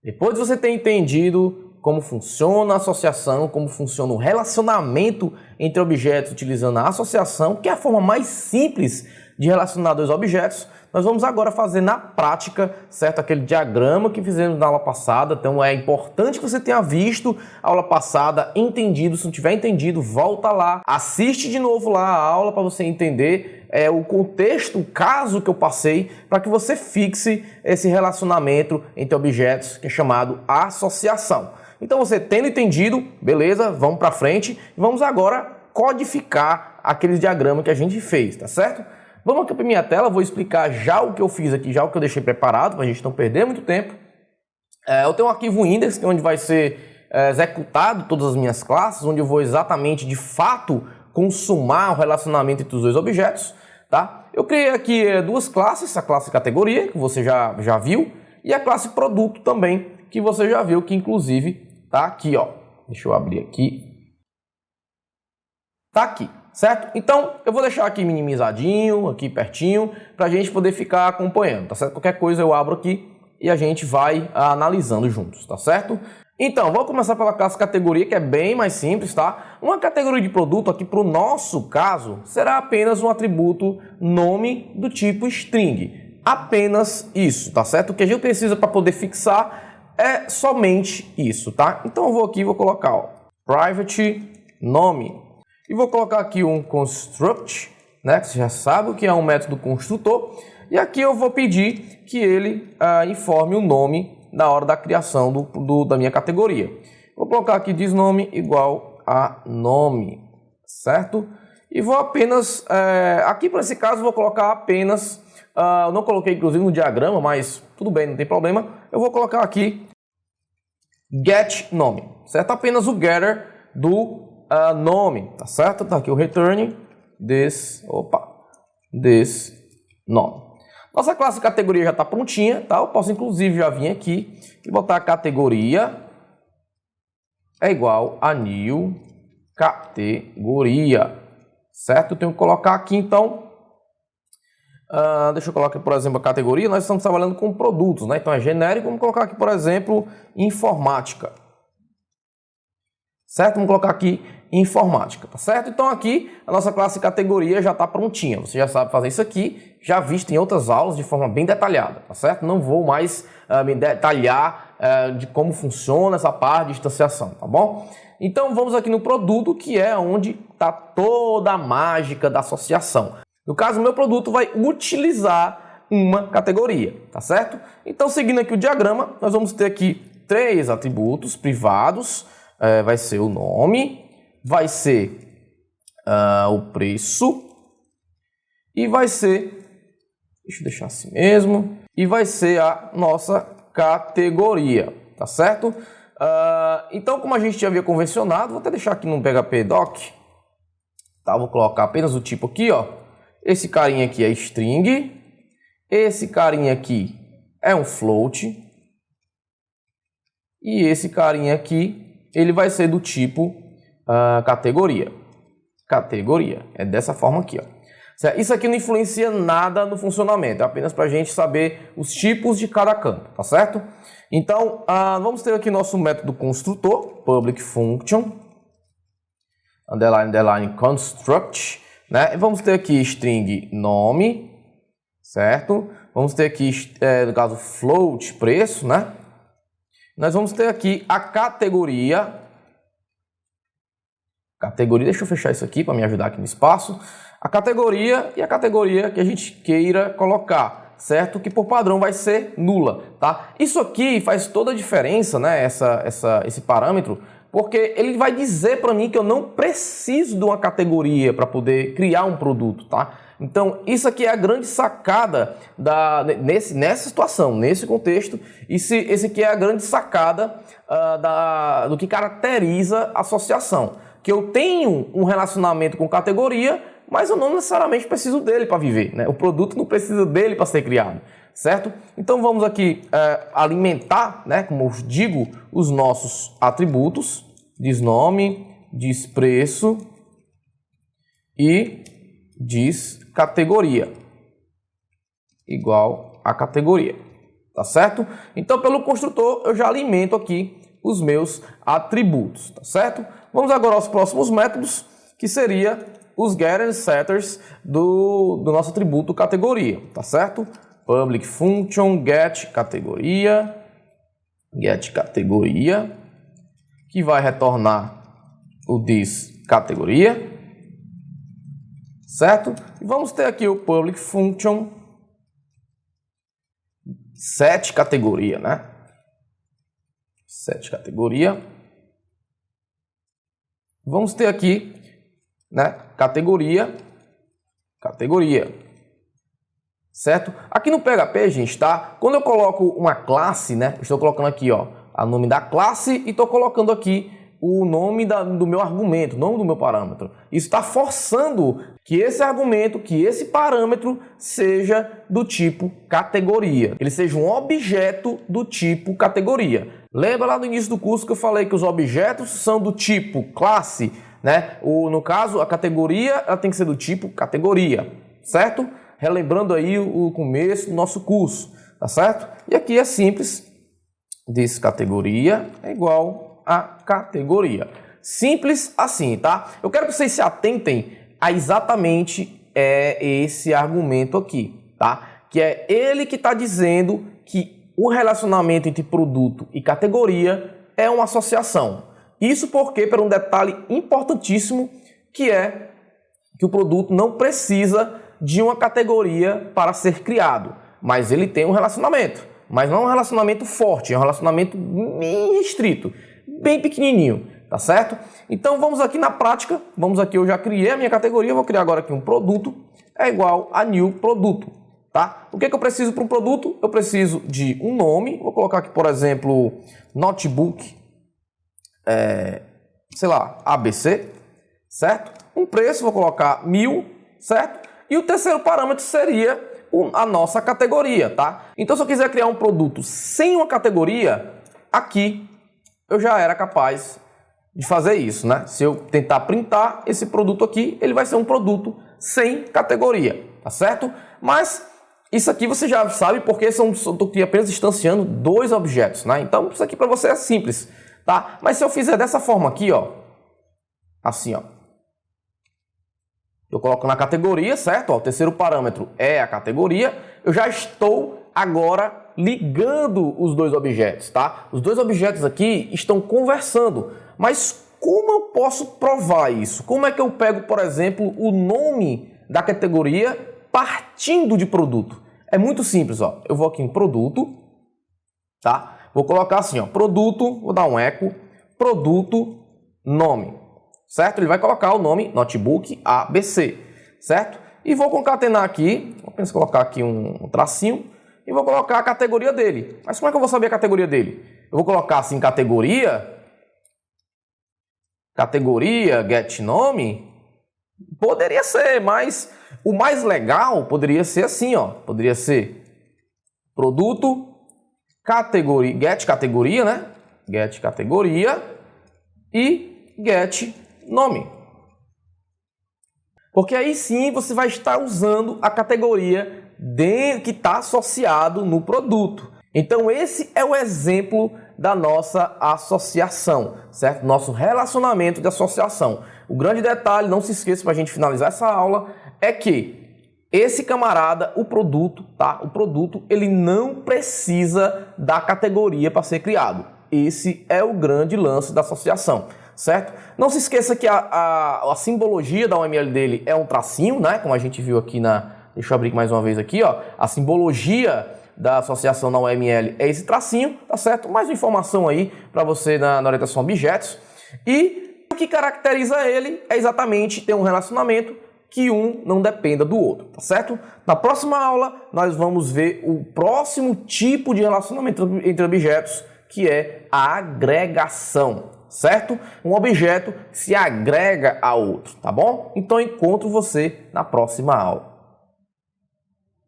Depois de você ter entendido como funciona a associação, como funciona o relacionamento entre objetos utilizando a associação, que é a forma mais simples de relacionar dois objetos, nós vamos agora fazer na prática, certo? Aquele diagrama que fizemos na aula passada. Então é importante que você tenha visto a aula passada, entendido. Se não tiver entendido, volta lá, assiste de novo lá a aula para você entender o contexto, o caso que eu passei, para que você fixe esse relacionamento entre objetos que é chamado associação. Então você tendo entendido, beleza? Vamos para frente e vamos agora codificar aquele diagrama que a gente fez, tá certo? Vamos aqui para minha tela, vou explicar já o que eu fiz aqui, já o que eu deixei preparado, para a gente não perder muito tempo. Eu tenho um arquivo index, onde vai ser executado todas as minhas classes, onde eu vou exatamente, de fato, consumar o relacionamento entre os dois objetos. Tá? Eu criei aqui duas classes, a classe categoria, que você já viu, e a classe produto também, que você já viu, que inclusive está aqui, ó. Deixa eu abrir aqui. Está aqui. Certo? Então, eu vou deixar aqui minimizadinho, aqui pertinho, para a gente poder ficar acompanhando, tá certo? Qualquer coisa eu abro aqui e a gente vai analisando juntos, tá certo? Então, vamos começar pela classe categoria, que é bem mais simples, tá? Uma categoria de produto aqui, para o nosso caso, será apenas um atributo nome do tipo string. Apenas isso, tá certo? O que a gente precisa para poder fixar é somente isso, tá? Então, eu vou aqui e vou colocar, ó, private nome. E vou colocar aqui um construct, né, que você já sabe o que é um método construtor. E aqui eu vou pedir que ele informe o nome na hora da criação da minha categoria. Vou colocar aqui thisNome igual a nome, certo? E vou apenas, aqui para esse caso, vou colocar apenas, eu não coloquei inclusive no diagrama, mas tudo bem, não tem problema. Eu vou colocar aqui getNome, certo? Apenas o getter do nome, tá certo? Tá aqui o return this nome. Nossa classe categoria já está prontinha, tá? Eu posso inclusive já vir aqui e botar a categoria é igual a new categoria, certo? Eu tenho que colocar aqui então, deixa eu colocar por exemplo a categoria, nós estamos trabalhando com produtos, né? Então é genérico, vamos colocar aqui por exemplo informática. Certo? Vamos colocar aqui informática, tá certo? Então aqui a nossa classe categoria já está prontinha. Você já sabe fazer isso aqui, já visto em outras aulas de forma bem detalhada, tá certo? Não vou mais me detalhar de como funciona essa parte de instanciação, tá bom? Então vamos aqui no produto, que é onde está toda a mágica da associação. No caso, o meu produto vai utilizar uma categoria, tá certo? Então seguindo aqui o diagrama, nós vamos ter aqui três atributos privados. Vai ser o nome, vai ser o preço e vai ser, deixa eu deixar assim mesmo, e vai ser a nossa categoria, tá certo? Então, como a gente já havia convencionado, vou até deixar aqui no PHP doc, tá? Vou colocar apenas o tipo aqui, ó. Esse carinha aqui é string, esse carinha aqui é um float e esse carinha aqui ele vai ser do tipo categoria. Categoria. É dessa forma aqui, ó. Certo? Isso aqui não influencia nada no funcionamento. É apenas para a gente saber os tipos de cada campo, tá certo? Então, vamos ter aqui nosso método construtor, public function, underline construct, né? E vamos ter aqui string nome, certo? Vamos ter aqui, no caso, float, preço, né? Nós vamos ter aqui a categoria. Deixa eu fechar isso aqui para me ajudar aqui no espaço. A categoria e a categoria que a gente queira colocar, certo? Que por padrão vai ser nula, tá? Isso aqui faz toda a diferença, né? Esse parâmetro, porque ele vai dizer para mim que eu não preciso de uma categoria para poder criar um produto, tá? Então, isso aqui é a grande sacada nessa situação, nesse contexto. Esse aqui é a grande sacada do que caracteriza a associação. Que eu tenho um relacionamento com categoria, mas eu não necessariamente preciso dele para viver, né? O produto não precisa dele para ser criado, certo? Então, vamos aqui alimentar, né, como eu digo, os nossos atributos, thisNome, thisPreço e thisCategoria, igual a categoria, tá certo? Então, pelo construtor, eu já alimento aqui os meus atributos, tá certo? Vamos agora aos próximos métodos, que seria os getters e setters do nosso atributo categoria, tá certo? Public function get categoria, que vai retornar o this categoria, certo? E vamos ter aqui o public function set categoria, né? Set categoria. Vamos ter aqui, né, categoria, certo? Aqui no PHP, gente, tá? Quando eu coloco uma classe, né, estou colocando aqui, ó, o nome da classe e estou colocando aqui o nome do meu argumento, o nome do meu parâmetro. Isso está forçando que esse argumento, que esse parâmetro seja do tipo categoria. Ele seja um objeto do tipo categoria. Lembra lá no início do curso que eu falei que os objetos são do tipo classe, né? No caso, a categoria ela tem que ser do tipo categoria, certo? Relembrando aí o começo do nosso curso, tá certo? E aqui é simples. This categoria é igual a categoria. Simples assim, tá? Eu quero que vocês se atentem a exatamente esse argumento aqui, tá? Que é ele que está dizendo que o relacionamento entre produto e categoria é uma associação. Isso porque, por um detalhe importantíssimo, que é que o produto não precisa de uma categoria para ser criado, mas ele tem um relacionamento. Mas não é um relacionamento forte, é um relacionamento bem restrito, bem pequenininho, tá certo? Então vamos aqui na prática, eu já criei a minha categoria, vou criar agora aqui um produto, é igual a new produto, tá? O que eu preciso para um produto? Eu preciso de um nome, vou colocar aqui, por exemplo, notebook, sei lá, ABC, certo? Um preço, vou colocar 1000, certo? E o terceiro parâmetro seria a nossa categoria, tá? Então, se eu quiser criar um produto sem uma categoria, aqui eu já era capaz de fazer isso, né? Se eu tentar printar esse produto aqui, ele vai ser um produto sem categoria, tá certo? Mas isso aqui você já sabe porque eu estou aqui apenas instanciando dois objetos, né? Então, isso aqui para você é simples, tá? Mas se eu fizer dessa forma aqui, ó, assim, ó, eu coloco na categoria, certo? Ó, o terceiro parâmetro é a categoria. Eu já estou agora ligando os dois objetos, tá? Os dois objetos aqui estão conversando. Mas como eu posso provar isso? Como é que eu pego, por exemplo, o nome da categoria partindo de produto? É muito simples, ó. Eu vou aqui em produto, tá? Vou colocar assim, ó, produto, vou dar um eco, produto, nome. Certo? Ele vai colocar o nome notebook ABC, certo? E vou concatenar aqui, vou apenas colocar aqui um tracinho, e vou colocar a categoria dele. Mas como é que eu vou saber a categoria dele? Eu vou colocar assim, categoria get nome, poderia ser, mas o mais legal poderia ser assim, ó, poderia ser produto, categoria, get categoria, né? Get categoria e get nome. Porque aí sim você vai estar usando a categoria que está associado no produto. Então esse é o exemplo da nossa associação, certo? Nosso relacionamento de associação. O grande detalhe, não se esqueça para a gente finalizar essa aula, é que esse camarada, o produto, tá? O produto, ele não precisa da categoria para ser criado. Esse é o grande lance da associação. Certo? Não se esqueça que a simbologia da UML dele é um tracinho, né? Como a gente viu aqui Deixa eu abrir mais uma vez aqui, ó. A simbologia da associação na UML é esse tracinho, tá certo? Mais uma informação aí para você na orientação a objetos. E o que caracteriza ele é exatamente ter um relacionamento que um não dependa do outro, tá certo? Na próxima aula, nós vamos ver o próximo tipo de relacionamento entre objetos, que é a agregação. Certo? Um objeto se agrega a outro, tá bom? Então encontro você na próxima aula.